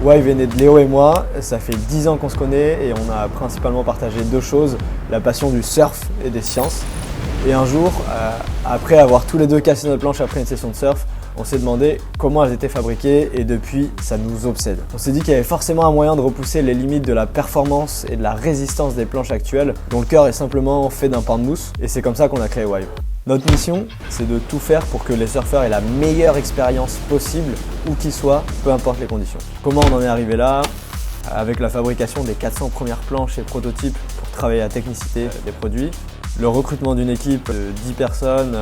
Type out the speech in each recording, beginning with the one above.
Wive est né de Léo et moi, ça fait 10 ans qu'on se connaît et on a principalement partagé deux choses, la passion du surf et des sciences. Et un jour, après avoir tous les deux cassé notre planche après une session de surf, on s'est demandé comment elles étaient fabriquées et depuis, ça nous obsède. On s'est dit qu'il y avait forcément un moyen de repousser les limites de la performance et de la résistance des planches actuelles, dont le cœur est simplement fait d'un pain de mousse, et c'est comme ça qu'on a créé Wive. Notre mission, c'est de tout faire pour que les surfeurs aient la meilleure expérience possible, où qu'ils soient, peu importe les conditions. Comment on en est arrivé là? Avec la fabrication des 400 premières planches et prototypes pour travailler la technicité des produits, le recrutement d'une équipe de 10 personnes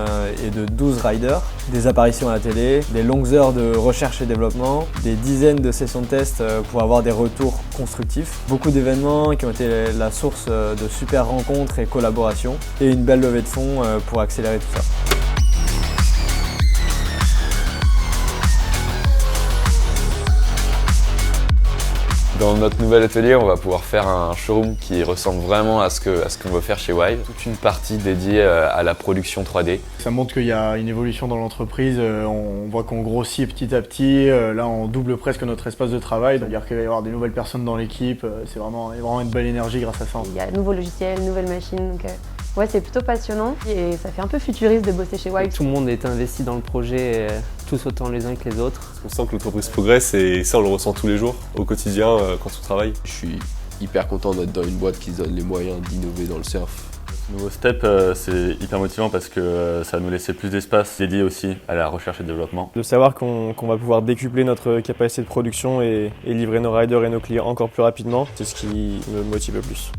et de 12 riders, des apparitions à la télé, des longues heures de recherche et développement, des dizaines de sessions de tests pour avoir des retours constructifs, beaucoup d'événements qui ont été la source de super rencontres et collaborations, et une belle levée de fonds pour accélérer tout ça. Dans notre nouvel atelier, on va pouvoir faire un showroom qui ressemble vraiment à ce qu'on veut faire chez Wive. Toute une partie dédiée à la production 3D. Ça montre qu'il y a une évolution dans l'entreprise, on voit qu'on grossit petit à petit, là on double presque notre espace de travail, c'est-à-dire qu'il va y avoir des nouvelles personnes dans l'équipe, c'est vraiment une belle énergie grâce à ça. Il y a de nouveaux logiciels, de nouvelles machines, donc ouais, c'est plutôt passionnant et ça fait un peu futuriste de bosser chez Wive. Tout le monde est investi dans le projet, tous autant les uns que les autres. On sent que l'entreprise progresse et ça on le ressent tous les jours, au quotidien, quand on travaille. Je suis hyper content d'être dans une boîte qui donne les moyens d'innover dans le surf. Ce nouveau step, c'est hyper motivant parce que ça va nous laisser plus d'espace dédié aussi à la recherche et développement. De savoir qu'on va pouvoir décupler notre capacité de production et livrer nos riders et nos clients encore plus rapidement, c'est ce qui me motive le plus.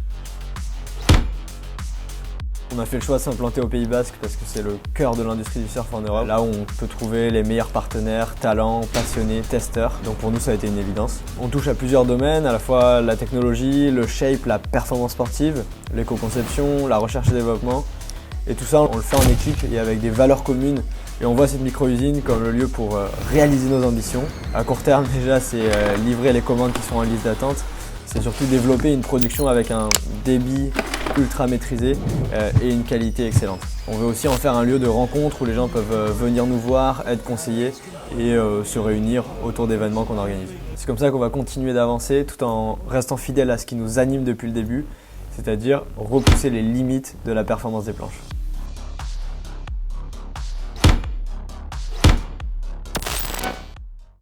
On a fait le choix de s'implanter au Pays Basque parce que c'est le cœur de l'industrie du surf en Europe. Là où on peut trouver les meilleurs partenaires, talents, passionnés, testeurs. Donc pour nous, ça a été une évidence. On touche à plusieurs domaines, à la fois la technologie, le shape, la performance sportive, l'éco-conception, la recherche et développement. Et tout ça, on le fait en équipe et avec des valeurs communes. Et on voit cette micro-usine comme le lieu pour réaliser nos ambitions. À court terme, déjà, c'est livrer les commandes qui sont en liste d'attente. C'est surtout développer une production avec un débit ultra maîtrisé et une qualité excellente. On veut aussi en faire un lieu de rencontre où les gens peuvent venir nous voir, être conseillés et se réunir autour d'événements qu'on organise. C'est comme ça qu'on va continuer d'avancer tout en restant fidèle à ce qui nous anime depuis le début, c'est-à-dire repousser les limites de la performance des planches.